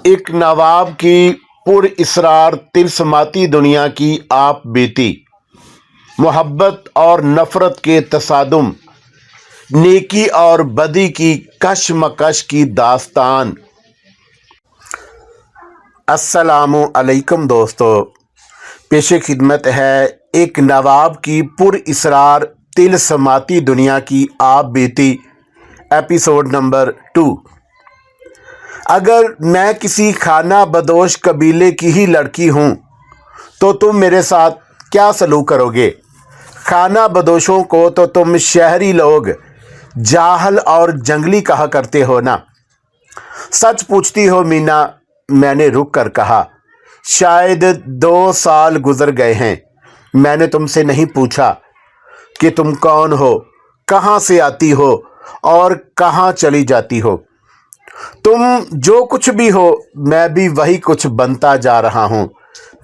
एक नवाब की पुरइसरार तिलस्माती दुनिया की आप बीती, मोहब्बत और नफ़रत के तसादुम, नेकी और बदी की कशमकश की दास्तान। अस्सलामु अलैकुम दोस्तों, पेश खिदमत है एक नवाब की पुरइसरार तिलस्माती दुनिया की आप बीती, एपिसोड नंबर 2। अगर मैं किसी खाना बदोश कबीले की ही लड़की हूँ तो तुम मेरे साथ क्या सलूक करोगे? खाना बदोशों को तो तुम शहरी लोग जाहल और जंगली कहा करते हो ना। सच पूछती हो मीना? मैंने रुक कर कहा। शायद 2 साल गुजर गए हैं, मैंने तुमसे नहीं पूछा कि तुम कौन हो, कहाँ से आती हो और कहाँ चली जाती हो। तुम जो कुछ भी हो, मैं भी वही कुछ बनता जा रहा हूँ,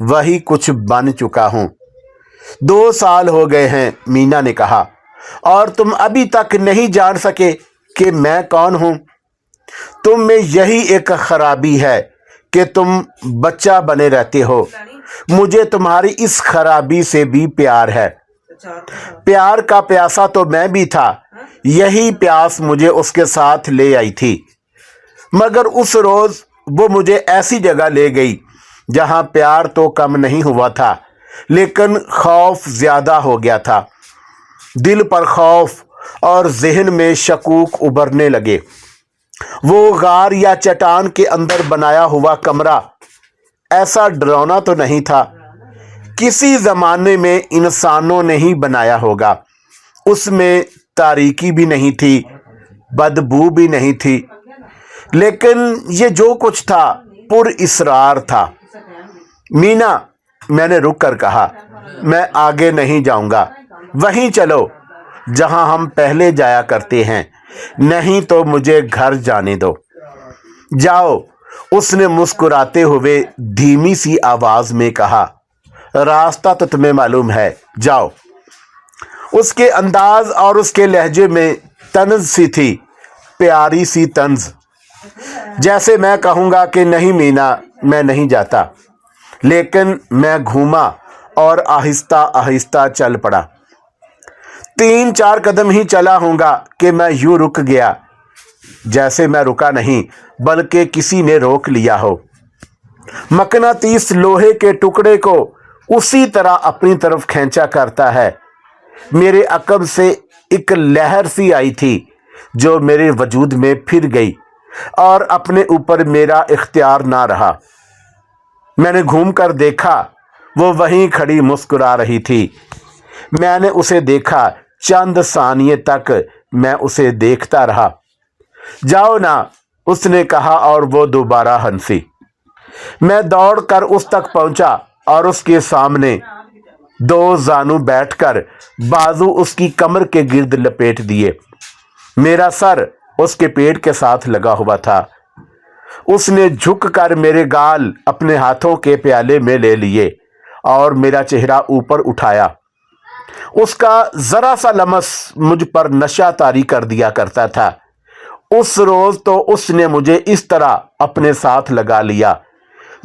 वही कुछ बन चुका हूँ। 2 साल हो गए हैं, मीना ने कहा, और तुम अभी तक नहीं जान सके कि मैं कौन हूँ। तुम में यही एक खराबी है कि तुम बच्चा बने रहते हो। मुझे तुम्हारी इस खराबी से भी प्यार है। प्यार का प्यासा तो मैं भी था, यही प्यास मुझे उसके साथ ले आई थी। मगर उस रोज़ वो मुझे ऐसी जगह ले गई जहाँ प्यार तो कम नहीं हुआ था, लेकिन खौफ ज़्यादा हो गया था। दिल पर खौफ और जहन में शकूक उभरने लगे। वो गार या चट्टान के अंदर बनाया हुआ कमरा ऐसा डरावना तो नहीं था। किसी ज़माने में इंसानों ने ही बनाया होगा। उसमें तारीकी भी नहीं थी, बदबू भी नहीं थी, लेकिन ये जो कुछ था पुरइसरार था। मीना, मैंने रुक कर कहा, मैं आगे नहीं जाऊंगा, वहीं चलो जहां हम पहले जाया करते हैं, नहीं तो मुझे घर जाने दो। जाओ, उसने मुस्कुराते हुए धीमी सी आवाज में कहा। रास्ता तो तुम्हें मालूम है, जाओ। उसके अंदाज और उसके लहजे में तंज सी थी, प्यारी सी तंज। जैसे मैं कहूँगा कि नहीं मीना, मैं नहीं जाता। लेकिन मैं घूमा और आहिस्ता आहिस्ता चल पड़ा। 3-4 कदम ही चला होऊंगा कि मैं यूं रुक गया, जैसे मैं रुका नहीं बल्कि किसी ने रोक लिया हो। मकनातीस लोहे के टुकड़े को उसी तरह अपनी तरफ खींचा करता है। मेरे अकब से एक लहर सी आई थी जो मेरे वजूद में फिर गई और अपने ऊपर मेरा इख्तियार ना रहा। मैंने घूमकर देखा, वो वहीं खड़ी मुस्कुरा रही थी। मैंने उसे देखा, चंद सानिये तक मैं उसे देखता रहा। जाओ ना, उसने कहा और वो दोबारा हंसी। मैं दौड़कर उस तक पहुंचा और उसके सामने 2 जानू बैठकर बाजू उसकी कमर के गिर्द लपेट दिए। मेरा सर उसके पेट के साथ लगा हुआ था। उसने झुककर मेरे गाल अपने हाथों के प्याले में ले लिए और मेरा चेहरा ऊपर उठाया। उसका जरा सा लमस मुझ पर नशा तारी कर दिया करता था। उस रोज तो उसने मुझे इस तरह अपने साथ लगा लिया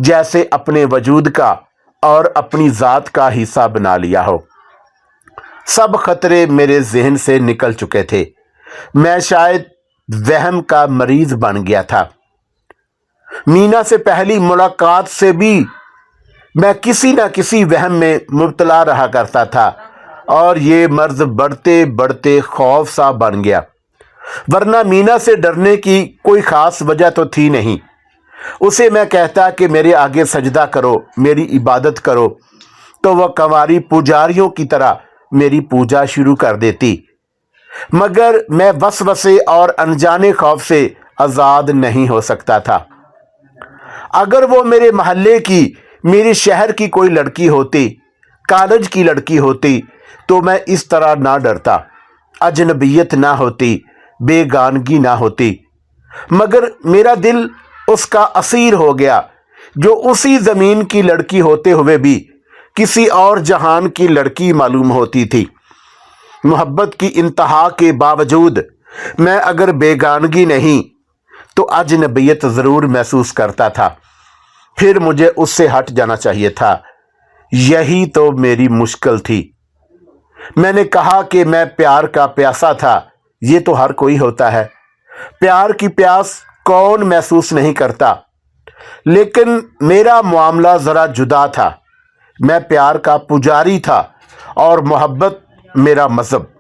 जैसे अपने वजूद का और अपनी जात का हिस्सा बना लिया हो। सब खतरे मेरे जहन से निकल चुके थे। मैं शायद वहम का मरीज बन गया था। मीना से पहली मुलाकात से भी मैं किसी न किसी वहम में मुब्तला रहा करता था और ये मर्ज बढ़ते बढ़ते खौफ सा बन गया। वरना मीना से डरने की कोई ख़ास वजह तो थी नहीं। उसे मैं कहता कि मेरे आगे सजदा करो, मेरी इबादत करो, तो वह कंवारी पुजारियों की तरह मेरी पूजा शुरू कर देती। मगर मैं वसवसे और अनजाने खौफ से आज़ाद नहीं हो सकता था। अगर वो मेरे महल्ले की, मेरे शहर की कोई लड़की होती, कॉलेज की लड़की होती, तो मैं इस तरह ना डरता, अजनबियत ना होती, बेगानगी ना होती। मगर मेरा दिल उसका असीर हो गया, जो उसी ज़मीन की लड़की होते हुए भी किसी और जहान की लड़की मालूम होती थी। मोहब्बत की इंतहा के बावजूद मैं अगर बेगानगी नहीं तो अजनबियत ज़रूर महसूस करता था, फिर मुझे उससे हट जाना चाहिए था। यही तो मेरी मुश्किल थी। मैंने कहा कि मैं प्यार का प्यासा था। ये तो हर कोई होता है, प्यार की प्यास कौन महसूस नहीं करता। लेकिन मेरा मामला ज़रा जुदा था। मैं प्यार का पुजारी था और मोहब्बत मेरा मज़हब।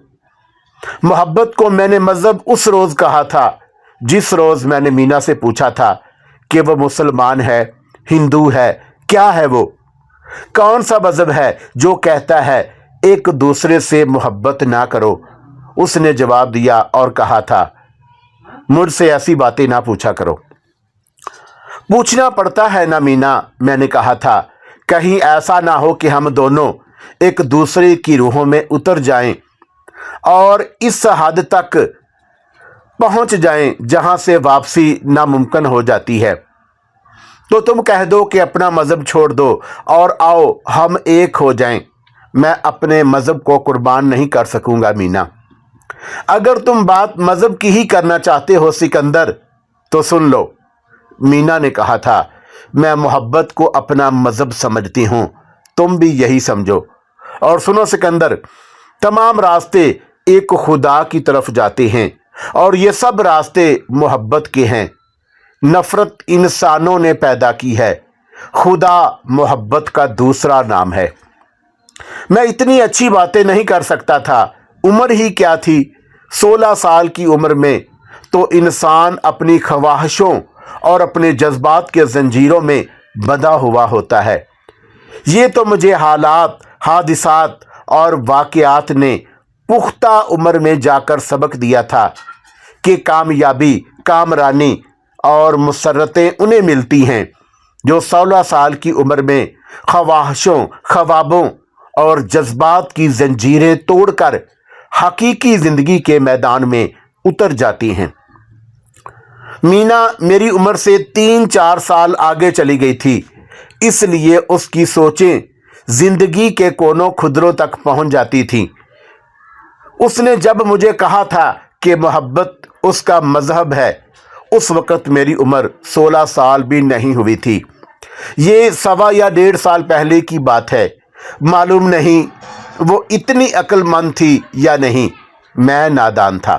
मोहब्बत को मैंने मज़हब उस रोज़ कहा था जिस रोज़ मैंने मीना से पूछा था कि वह मुसलमान है, हिंदू है, क्या है वो, कौन सा मज़हब है जो कहता है एक दूसरे से मोहब्बत ना करो। उसने जवाब दिया और कहा था, मुझसे ऐसी बातें ना पूछा करो। पूछना पड़ता है ना मीना, मैंने कहा था, कहीं ऐसा ना हो कि हम दोनों एक दूसरे की रूहों में उतर जाएं और इस हद तक पहुंच जाएं जहां से वापसी नामुमकिन हो जाती है। तो तुम कह दो कि अपना मज़हब छोड़ दो और आओ हम एक हो जाएं। मैं अपने मज़हब को कुर्बान नहीं कर सकूंगा मीना। अगर तुम बात मज़हब की ही करना चाहते हो सिकंदर, तो सुन लो। मीना ने कहा था, मैं मोहब्बत को अपना मज़हब समझती हूँ, तुम भी यही समझो। और सुनो सिकंदर, तमाम रास्ते एक खुदा की तरफ जाते हैं और ये सब रास्ते मोहब्बत के हैं। नफ़रत इंसानों ने पैदा की है, खुदा मोहब्बत का दूसरा नाम है। मैं इतनी अच्छी बातें नहीं कर सकता था। उम्र ही क्या थी, 16 साल की उम्र में तो इंसान अपनी ख्वाहिशों और अपने जज्बात के जंजीरों में बंधा हुआ होता है। ये तो मुझे हालात, हादिसात और वाक़यात ने पुख्ता उम्र में जाकर सबक दिया था कि कामयाबी, कामरानी और मुसर्रतें उन्हें मिलती हैं जो 16 साल की उम्र में ख्वाहिशों, ख्वाबों और जज्बात की जंजीरें तोड़कर हकीकी ज़िंदगी के मैदान में उतर जाती हैं। मीना मेरी उम्र से 3-4 साल आगे चली गई थी, इसलिए उसकी सोचें ज़िंदगी के कोनों खुदरों तक पहुंच जाती थीं। उसने जब मुझे कहा था कि मोहब्बत उसका मज़हब है, उस वक़्त मेरी उम्र 16 साल भी नहीं हुई थी। ये 1.25 या 1.5 साल पहले की बात है। मालूम नहीं वो इतनी अक्लमंद थी या नहीं, मैं नादान था।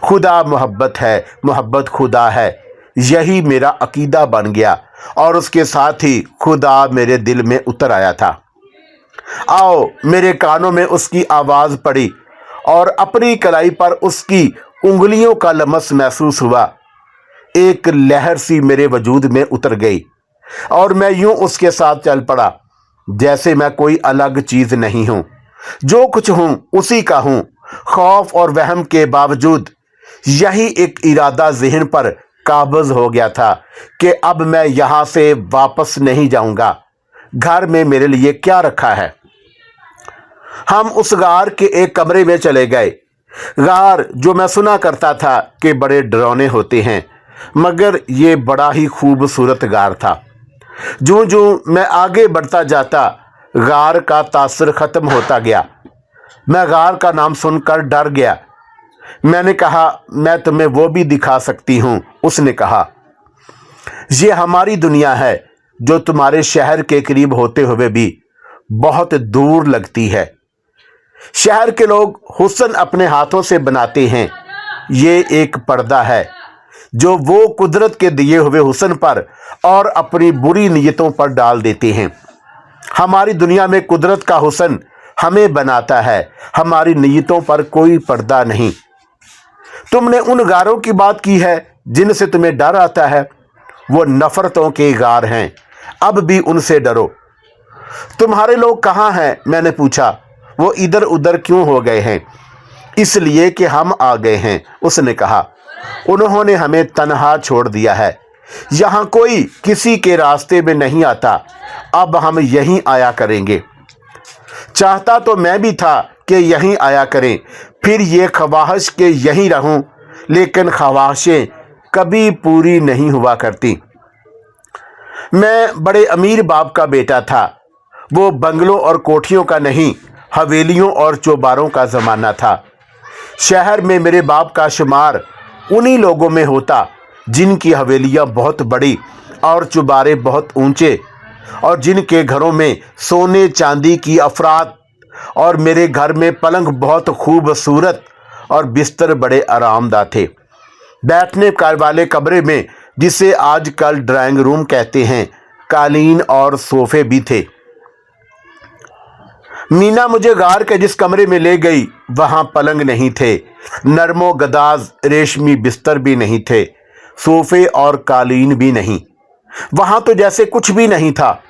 खुदा मोहब्बत है, मोहब्बत खुदा है, यही मेरा अकीदा बन गया और उसके साथ ही खुदा मेरे दिल में उतर आया था। आओ, मेरे कानों में उसकी आवाज़ पड़ी और अपनी कलाई पर उसकी उंगलियों का लमस महसूस हुआ। एक लहर सी मेरे वजूद में उतर गई और मैं यूं उसके साथ चल पड़ा जैसे मैं कोई अलग चीज़ नहीं हूँ। जो कुछ हूँ उसी का हूँ। खौफ और वहम के बावजूद यही एक इरादा ज़हन पर काबज़ हो गया था कि अब मैं यहाँ से वापस नहीं जाऊँगा। घर में मेरे लिए क्या रखा है। हम उस गार के एक कमरे में चले गए। गार जो मैं सुना करता था कि बड़े डरावने होते हैं, मगर ये बड़ा ही खूबसूरत गार था। जूं जूं मैं आगे बढ़ता जाता गार का तासर ख़त्म होता गया। मैं गार का नाम सुनकर डर गया। मैंने कहा, मैं तुम्हें वो भी दिखा सकती हूँ। उसने कहा, ये हमारी दुनिया है जो तुम्हारे शहर के करीब होते हुए भी बहुत दूर लगती है। शहर के लोग हुस्न अपने हाथों से बनाते हैं। ये एक पर्दा है जो वो कुदरत के दिए हुए हुस्न पर और अपनी बुरी नीयतों पर डाल देते हैं। हमारी दुनिया में कुदरत का हुस्न हमें बनाता है, हमारी नीयतों पर कोई पर्दा नहीं। तुमने उन गारों की बात की है जिनसे तुम्हें डर आता है, वो नफ़रतों के गार हैं, अब भी उनसे डरो। तुम्हारे लोग कहाँ हैं? मैंने पूछा। वो इधर उधर क्यों हो गए हैं? इसलिए कि हम आ गए हैं, उसने कहा। उन्होंने हमें तन्हा छोड़ दिया है। यहाँ कोई किसी के रास्ते में नहीं आता। अब हम यहीं आया करेंगे। चाहता तो मैं भी था कि यहीं आया करें, फिर ये ख्वाहिश के यहीं रहूं, लेकिन ख्वाहिशें कभी पूरी नहीं हुआ करती। मैं बड़े अमीर बाप का बेटा था। वो बंगलों और कोठियों का नहीं, हवेलियों और चौबारों का ज़माना था। शहर में मेरे बाप का शुमार उन्हीं लोगों में होता जिनकी हवेलियां बहुत बड़ी और चुबारे बहुत ऊंचे, और जिनके घरों में सोने चांदी की अफरात, और मेरे घर में पलंग बहुत खूबसूरत और बिस्तर बड़े आरामदा थे। बैठने वाले कमरे में, जिसे आजकल ड्राइंग रूम कहते हैं, कालीन और सोफे भी थे। मीना मुझे गार के जिस कमरे में ले गई वहां पलंग नहीं थे, नरमो गदाज रेशमी बिस्तर भी नहीं थे, सोफे और कालीन भी नहीं। वहां तो जैसे कुछ भी नहीं था,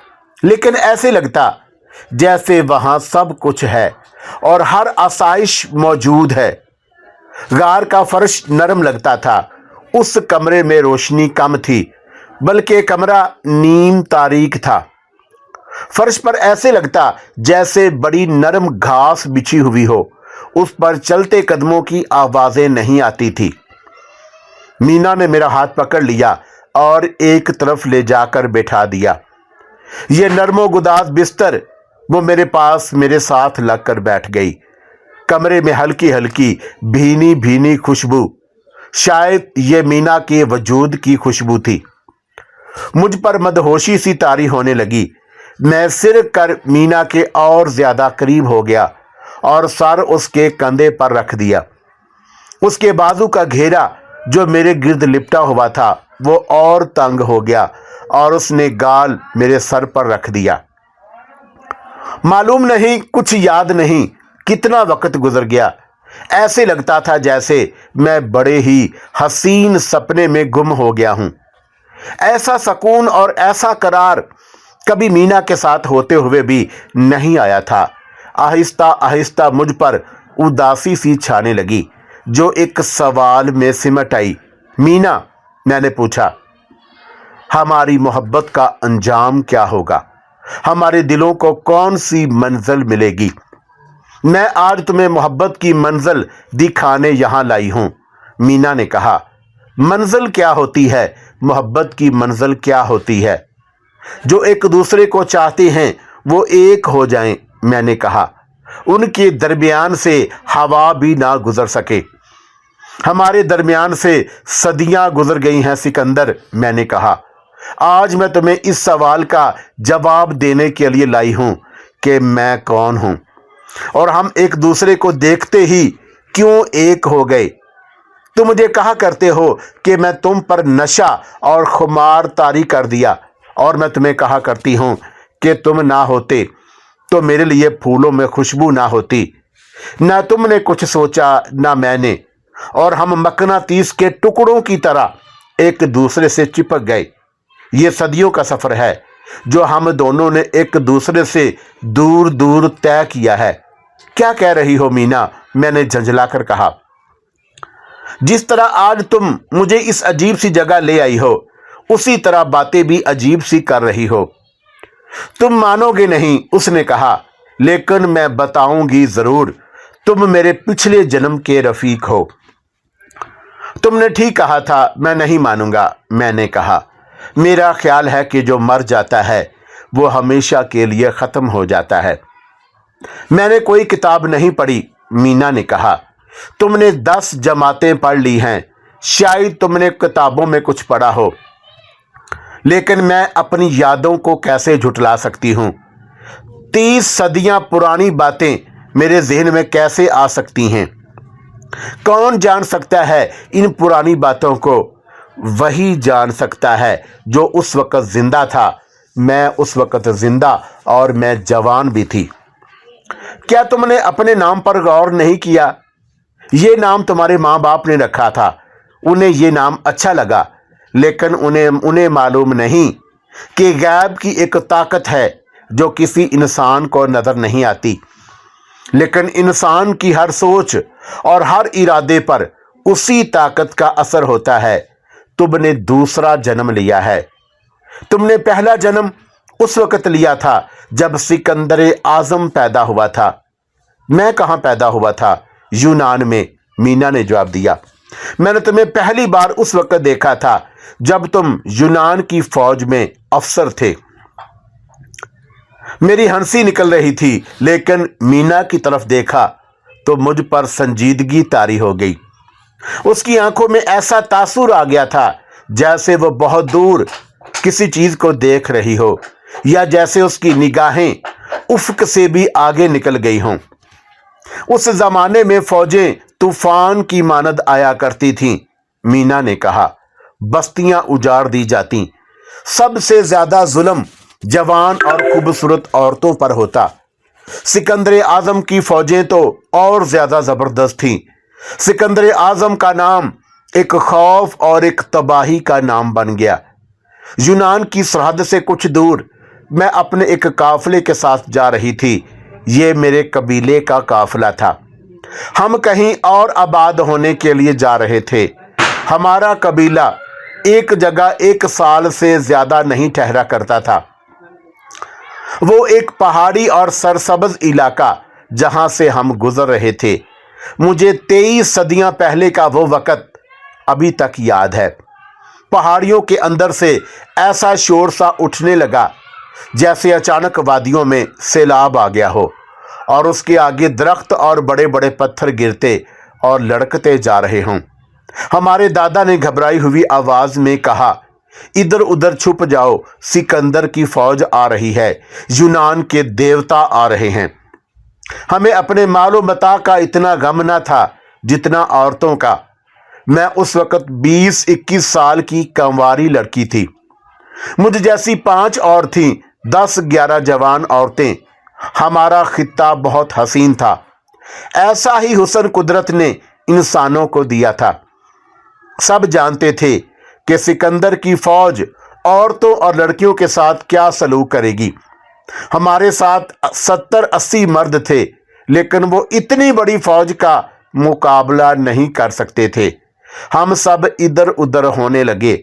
लेकिन ऐसे लगता जैसे वहां सब कुछ है और हर आसाइश मौजूद है। गार का फर्श नरम लगता था। उस कमरे में रोशनी कम थी, बल्कि कमरा नीम तारीक था। फर्श पर ऐसे लगता जैसे बड़ी नरम घास बिछी हुई हो। उस पर चलते कदमों की आवाजें नहीं आती थी। मीना ने मेरा हाथ पकड़ लिया और एक तरफ ले जाकर बैठा दिया। ये नरमो गुदाज बिस्तर वो मेरे पास मेरे साथ लगकर बैठ गई। कमरे में हल्की हल्की भीनी भीनी खुशबू, शायद ये मीना के वजूद की खुशबू थी। मुझ पर मदहोशी सी तारी होने लगी। मैं सिर कर मीना के और ज्यादा करीब हो गया और सर उसके कंधे पर रख दिया। उसके बाजू का घेरा जो मेरे गिर्द लिपटा हुआ था वो और तंग हो गया और उसने गाल मेरे सर पर रख दिया। मालूम नहीं, कुछ याद नहीं, कितना वक्त गुजर गया। ऐसे लगता था जैसे मैं बड़े ही हसीन सपने में गुम हो गया हूं। ऐसा सुकून और ऐसा करार कभी मीना के साथ होते हुए भी नहीं आया था। आहिस्ता आहिस्ता मुझ पर उदासी सी छाने लगी, जो एक सवाल में सिमट आई। मीना, मैंने पूछा, हमारी मोहब्बत का अंजाम क्या होगा? हमारे दिलों को कौन सी मंजिल मिलेगी? मैं आज तुम्हें मोहब्बत की मंजिल दिखाने यहां लाई हूं। मीना ने कहा, मंजिल क्या होती है? मोहब्बत की मंजिल क्या होती है? जो एक दूसरे को चाहते हैं वो एक हो जाएं। मैंने कहा, उनके दरमियान से हवा भी ना गुजर सके। हमारे दरमियान से सदियां गुजर गई हैं सिकंदर। मैंने कहा, आज मैं तुम्हें इस सवाल का जवाब देने के लिए लाई हूं कि मैं कौन हूं और हम एक दूसरे को देखते ही क्यों एक हो गए। तुम मुझे कहा करते हो कि मैं तुम पर नशा और खुमार तारी कर दिया, और मैं तुम्हें कहा करती हूं कि तुम ना होते तो मेरे लिए फूलों में खुशबू ना होती। ना तुमने कुछ सोचा ना मैंने, और हम मकनातीस के टुकड़ों की तरह एक दूसरे से चिपक गए। ये सदियों का सफर है जो हम दोनों ने एक दूसरे से दूर दूर तय किया है। क्या कह रही हो मीना? मैंने झंझलाकर कहा। जिस तरह आज तुम मुझे इस अजीब सी जगह ले आई हो, उसी तरह बातें भी अजीब सी कर रही हो। तुम मानोगे नहीं, उसने कहा, लेकिन मैं बताऊंगी जरूर। तुम मेरे पिछले जन्म के रफीक हो। तुमने ठीक कहा था, मैं नहीं मानूंगा। मैंने कहा, मेरा ख्याल है कि जो मर जाता है वो हमेशा के लिए खत्म हो जाता है। मैंने कोई किताब नहीं पढ़ी। मीना ने कहा, तुमने 10 जमातें पढ़ ली हैं, शायद तुमने किताबों में कुछ पढ़ा हो, लेकिन मैं अपनी यादों को कैसे झुटला सकती हूं? 30 सदियां पुरानी बातें मेरे जहन में कैसे आ सकती हैं? कौन जान सकता है इन पुरानी बातों को? वही जान सकता है जो उस वक्त जिंदा था। मैं उस वक्त जिंदा और मैं जवान भी थी। क्या तुमने अपने नाम पर गौर नहीं किया? ये नाम तुम्हारे माँ बाप ने रखा था। उन्हें ये नाम अच्छा लगा, लेकिन उन्हें मालूम नहीं कि गैब की एक ताकत है जो किसी इंसान को नजर नहीं आती, लेकिन इंसान की हर सोच और हर इरादे पर उसी ताकत का असर होता है। तुमने दूसरा जन्म लिया है। तुमने पहला जन्म उस वक्त लिया था जब सिकंदर आजम पैदा हुआ था। मैं कहाँ पैदा हुआ था? यूनान में। मीना ने जवाब दिया, मैंने तुम्हें पहली बार उस वक्त देखा था जब तुम यूनान की फौज में अफसर थे। मेरी हंसी निकल रही थी, लेकिन मीना की तरफ देखा तो मुझ पर संजीदगी तारी हो गई। उसकी आंखों में ऐसा तासुर आ गया था जैसे वो बहुत दूर किसी चीज को देख रही हो, या जैसे उसकी निगाहें उफ़्क़ से भी आगे निकल गई हों। उस जमाने में फौजें तूफान की मानद आया करती थीं। मीना ने कहा, बस्तियां उजाड़ दी जाती, सबसे ज्यादा जुल्म जवान और खूबसूरत औरतों पर होता। सिकंदर आजम की फौजें तो और ज्यादा जबरदस्त थीं। सिकंदर आजम का नाम एक खौफ और एक तबाही का नाम बन गया। यूनान की सरहद से कुछ दूर मैं अपने एक काफिले के साथ जा रही थी। ये मेरे कबीले का काफिला था। हम कहीं और आबाद होने के लिए जा रहे थे। हमारा कबीला एक जगह एक साल से ज्यादा नहीं ठहरा करता था। वो एक पहाड़ी और सरसब्ज इलाका जहां से हम गुजर रहे थे। मुझे 23 सदियां पहले का वो वक़्त अभी तक याद है। पहाड़ियों के अंदर से ऐसा शोर सा उठने लगा जैसे अचानक वादियों में सैलाब आ गया हो और उसके आगे दरख्त और बड़े बड़े पत्थर गिरते और लड़कते जा रहे हों। हमारे दादा ने घबराई हुई आवाज में कहा, इधर उधर छुप जाओ, सिकंदर की फौज आ रही है, यूनान के देवता आ रहे हैं। हमें अपने मालो मता का इतना गम न था जितना औरतों का। मैं उस वक़्त 20-21 साल की कंवारी लड़की थी। मुझ जैसी 5 और थीं, 10-11 जवान औरतें। हमारा खित्ता बहुत हसीन था। ऐसा ही हुस्न कुदरत ने इंसानों को दिया था। सब जानते थे कि सिकंदर की फौज औरतों और लड़कियों के साथ क्या सलूक करेगी। हमारे साथ 70-80 मर्द थे, लेकिन वो इतनी बड़ी फौज का मुकाबला नहीं कर सकते थे। हम सब इधर उधर होने लगे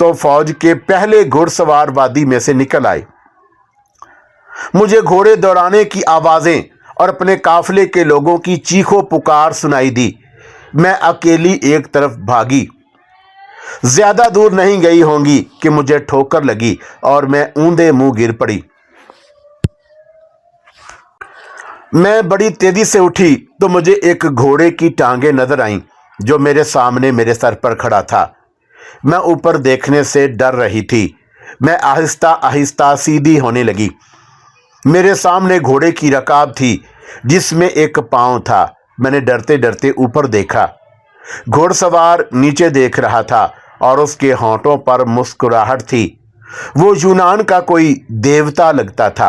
तो फौज के पहले घुड़सवार वादी में से निकल आए। मुझे घोड़े दौड़ाने की आवाजें और अपने काफिले के लोगों की चीखों पुकार सुनाई दी। मैं अकेली एक तरफ भागी। ज्यादा दूर नहीं गई होंगी कि मुझे ठोकर लगी और मैं ऊंधे मुंह गिर पड़ी। मैं बड़ी तेजी से उठी तो मुझे एक घोड़े की टांगें नजर आईं जो मेरे सामने मेरे सर पर खड़ा था। मैं ऊपर देखने से डर रही थी। मैं आहिस्ता आहिस्ता सीधी होने लगी। मेरे सामने घोड़े की रकाब थी जिसमें एक पांव था। मैंने डरते डरते ऊपर देखा। घोड़सवार नीचे देख रहा था और उसके होंठों पर मुस्कुराहट थी। वो यूनान का कोई देवता लगता था।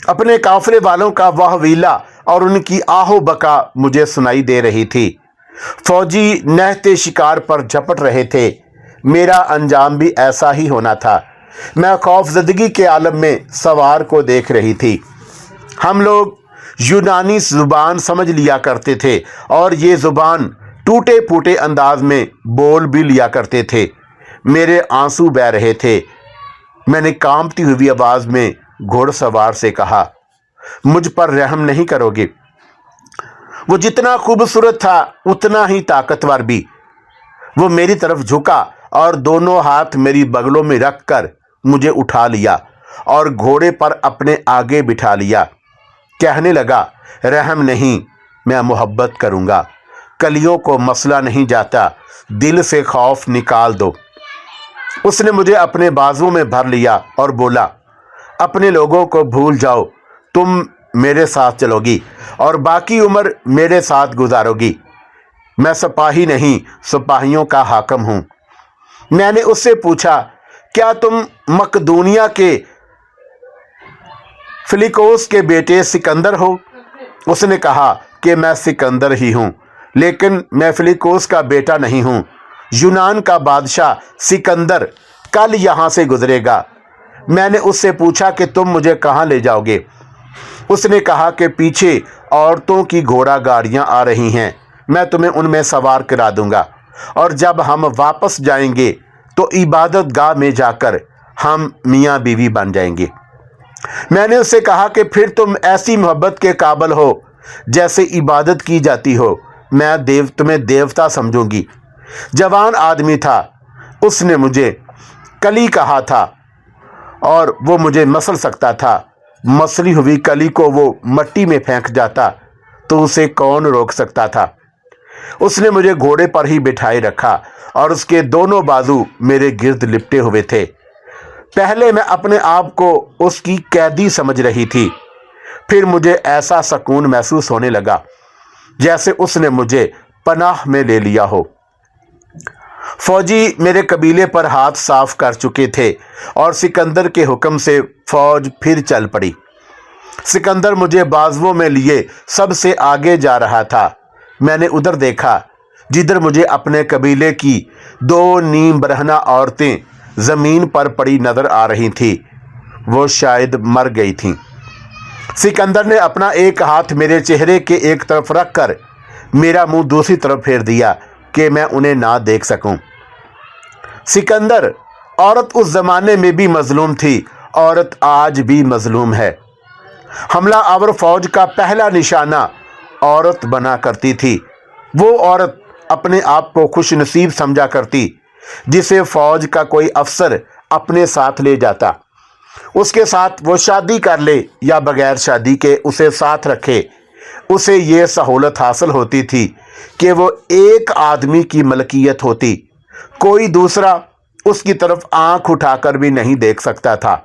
अपने काफिले वालों का वह वीला और उनकी आहो बका मुझे सुनाई दे रही थी। फौजी नहते शिकार पर झपट रहे थे। मेरा अंजाम भी ऐसा ही होना था। मैं खौफजदगी के आलम में सवार को देख रही थी। हम लोग यूनानी जुबान समझ लिया करते थे और ये जुबान टूटे फूटे अंदाज में बोल भी लिया करते थे। मेरे आंसू बह रहे थे। मैंने कांपती हुई आवाज में घोड़सवार से कहा, मुझ पर रहम नहीं करोगे? वो जितना खूबसूरत था उतना ही ताकतवर भी। वो मेरी तरफ झुका और दोनों हाथ मेरी बगलों में रखकर मुझे उठा लिया और घोड़े पर अपने आगे बिठा लिया। कहने लगा, रहम नहीं, मैं मोहब्बत करूंगा। कलियों को मसला नहीं जाता, दिल से खौफ निकाल दो। उसने मुझे अपने बाजुओं में भर लिया और बोला, अपने लोगों को भूल जाओ, तुम मेरे साथ चलोगी और बाकी उम्र मेरे साथ गुजारोगी। मैं सिपाही नहीं, सिपाहियों का हाकिम हूं। मैंने उससे पूछा, क्या तुम मकदूनिया के फिलिकोस के बेटे सिकंदर हो? उसने कहा कि मैं सिकंदर ही हूं, लेकिन मैं फिलिकोस का बेटा नहीं हूं। यूनान का बादशाह सिकंदर कल यहां से गुजरेगा। मैंने उससे पूछा कि तुम मुझे कहां ले जाओगे? उसने कहा कि पीछे औरतों की घोड़ा गाड़ियां आ रही हैं, मैं तुम्हें उनमें सवार करा दूंगा और जब हम वापस जाएंगे तो इबादत गाह में जाकर हम मियाँ बीवी बन जाएंगे। मैंने उससे कहा कि फिर तुम ऐसी मोहब्बत के काबिल हो जैसे इबादत की जाती हो, मैं तुम्हें देवता समझूंगी। जवान आदमी था। उसने मुझे कली कहा था और वो मुझे मसल सकता था। मसली हुई कली को वो मट्टी में फेंक जाता तो उसे कौन रोक सकता था। उसने मुझे घोड़े पर ही बिठाए रखा और उसके दोनों बाजू मेरे गिर्द लिपटे हुए थे। पहले मैं अपने आप को उसकी कैदी समझ रही थी, फिर मुझे ऐसा सुकून महसूस होने लगा जैसे उसने मुझे पनाह में ले लिया हो। फौजी मेरे कबीले पर हाथ साफ कर चुके थे और सिकंदर के हुक्म से फौज फिर चल पड़ी। सिकंदर मुझे बाजुओं में लिए सबसे आगे जा रहा था। मैंने उधर देखा जिधर मुझे अपने कबीले की 2 नीम बरहना औरतें जमीन पर पड़ी नजर आ रही थीं। वो शायद मर गई थीं। सिकंदर ने अपना एक हाथ मेरे चेहरे के एक तरफ रखकर मेरा मुंह दूसरी तरफ फेर दिया कि मैं उन्हें ना देख सकूं। सिकंदर, औरत उस जमाने में भी मजलूम थी, औरत आज भी मजलूम है। हमला आवर फौज का पहला निशाना औरत बना करती थी। वो औरत अपने आप को खुशनसीब समझा करती जिसे फौज का कोई अफसर अपने साथ ले जाता। उसके साथ वो शादी कर ले या बगैर शादी के उसे साथ रखे, उसे ये सहूलत हासिल होती थी कि वो एक आदमी की मलकियत होती, कोई दूसरा उसकी तरफ आंख उठाकर भी नहीं देख सकता था।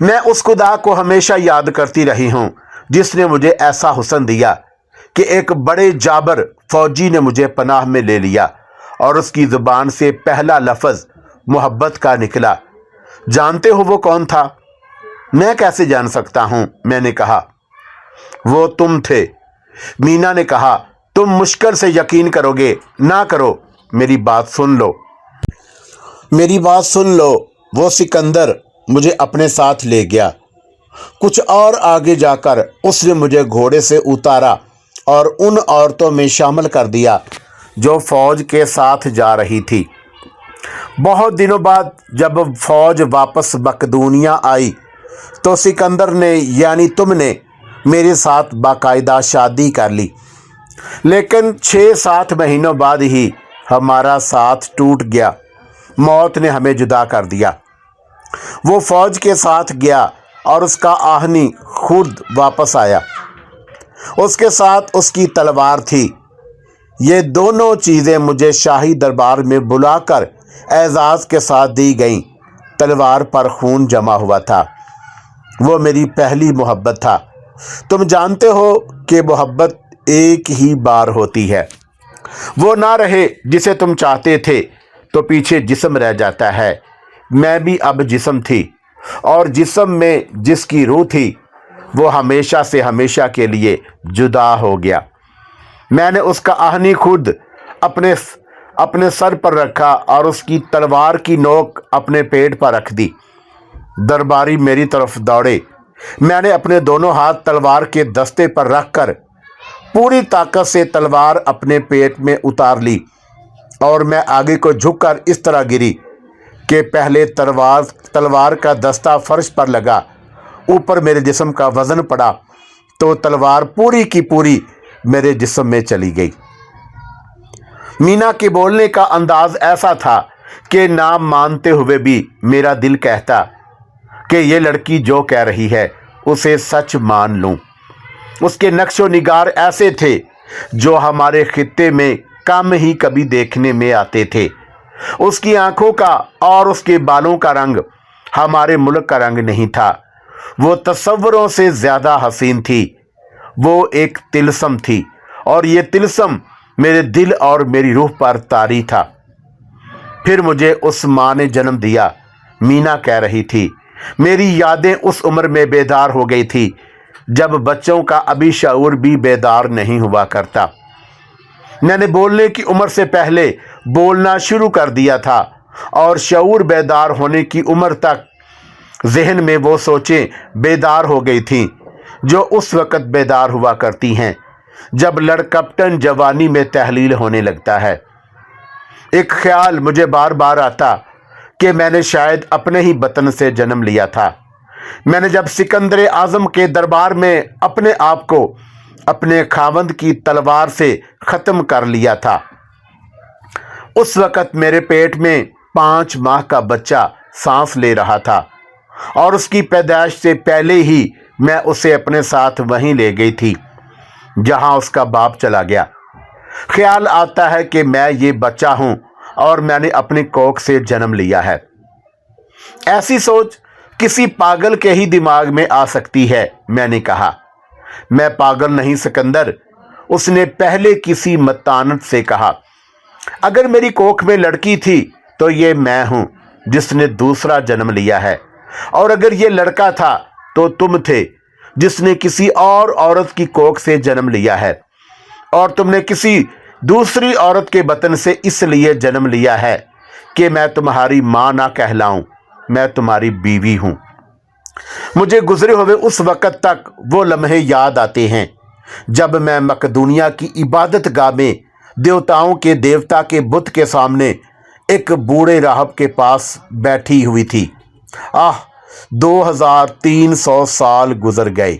मैं उस खुदा को हमेशा याद करती रही हूं जिसने मुझे ऐसा हुस्न दिया कि एक बड़े जाबर फौजी ने मुझे पनाह में ले लिया और उसकी जुबान से पहला लफ्ज मोहब्बत का निकला। जानते हो वो कौन था? मैं कैसे जान सकता हूं, मैंने कहा। वो तुम थे। मीना ने कहा, तुम मुश्किल से यकीन करोगे। ना करो, मेरी बात सुन लो, मेरी बात सुन लो। वो सिकंदर मुझे अपने साथ ले गया। कुछ और आगे जाकर उसने मुझे घोड़े से उतारा और उन औरतों में शामिल कर दिया जो फौज के साथ जा रही थी। बहुत दिनों बाद जब फौज वापस मकदूनिया आई तो सिकंदर ने यानी तुमने मेरे साथ बाकायदा शादी कर ली, लेकिन 6-7 महीनों बाद ही हमारा साथ टूट गया। मौत ने हमें जुदा कर दिया। वो फौज के साथ गया और उसका आहनी खुद वापस आया। उसके साथ उसकी तलवार थी। ये दोनों चीज़ें मुझे शाही दरबार में बुलाकर एजाज़ के साथ दी गईं। तलवार पर खून जमा हुआ था। वो मेरी पहली मोहब्बत था। तुम जानते हो कि मोहब्बत एक ही बार होती है। वो ना रहे जिसे तुम चाहते थे तो पीछे जिस्म रह जाता है। मैं भी अब जिस्म थी और जिस्म में जिसकी रूह थी वो हमेशा से हमेशा के लिए जुदा हो गया। मैंने उसका आहनी खुद अपने सर पर रखा और उसकी तलवार की नोक अपने पेट पर रख दी। दरबारी मेरी तरफ दौड़े। मैंने अपने दोनों हाथ तलवार के दस्ते पर रखकर पूरी ताकत से तलवार अपने पेट में उतार ली और मैं आगे को झुककर इस तरह गिरी कि पहले तलवार का दस्ता फर्श पर लगा, ऊपर मेरे जिस्म का वजन पड़ा तो तलवार पूरी की पूरी मेरे जिस्म में चली गई। मीना के बोलने का अंदाज ऐसा था कि ना मानते हुए भी मेरा दिल कहता कि ये लड़की जो कह रही है उसे सच मान लूं। उसके नक्शो निगार ऐसे थे जो हमारे खित्ते में कम ही कभी देखने में आते थे। उसकी आंखों का और उसके बालों का रंग हमारे मुल्क का रंग नहीं था। वो तस्वरों से ज़्यादा हसीन थी। वो एक तिलस्म थी और ये तिलस्म मेरे दिल और मेरी रूह पर तारी था। फिर मुझे उस माँ ने जन्म दिया, मीना कह रही थी। मेरी यादें उस उम्र में बेदार हो गई थी जब बच्चों का अभी शऊर भी बेदार नहीं हुआ करता। मैंने बोलने की उम्र से पहले बोलना शुरू कर दिया था और शऊर बेदार होने की उम्र तक जहन में वो सोचें बेदार हो गई थीं जो उस वक़्त बेदार हुआ करती हैं जब लड़कपटन जवानी में तहलील होने लगता है। एक ख्याल मुझे बार बार आता कि मैंने शायद अपने ही वतन से जन्म लिया था। मैंने जब सिकंदर आज़म के दरबार में अपने आप को अपने खावंद की तलवार से ख़त्म कर लिया था, उस वक़्त मेरे पेट में 5 माह का बच्चा सांस ले रहा था और उसकी पैदाइश से पहले ही मैं उसे अपने साथ वहीं ले गई थी जहां उसका बाप चला गया। ख्याल आता है कि मैं ये बच्चा हूं और मैंने अपनी कोख से जन्म लिया है। ऐसी सोच किसी पागल के ही दिमाग में आ सकती है। मैंने कहा, मैं पागल नहीं सिकंदर, उसने पहले किसी मतानत से कहा। अगर मेरी कोख में लड़की थी तो ये मैं हूं जिसने दूसरा जन्म लिया है, और अगर ये लड़का था तो तुम थे जिसने किसी और औरत की कोख से जन्म लिया है, और तुमने किसी दूसरी औरत के बतन से इसलिए जन्म लिया है कि मैं तुम्हारी मां ना कहलाऊं, मैं तुम्हारी बीवी हूं। मुझे गुजरे हुए उस वक़्त तक वो लम्हे याद आते हैं जब मैं मकदूनिया की इबादत गाह में देवताओं के देवता के बुत के सामने एक बूढ़े राहब के पास बैठी हुई थी। 2300 साल गुजर गए।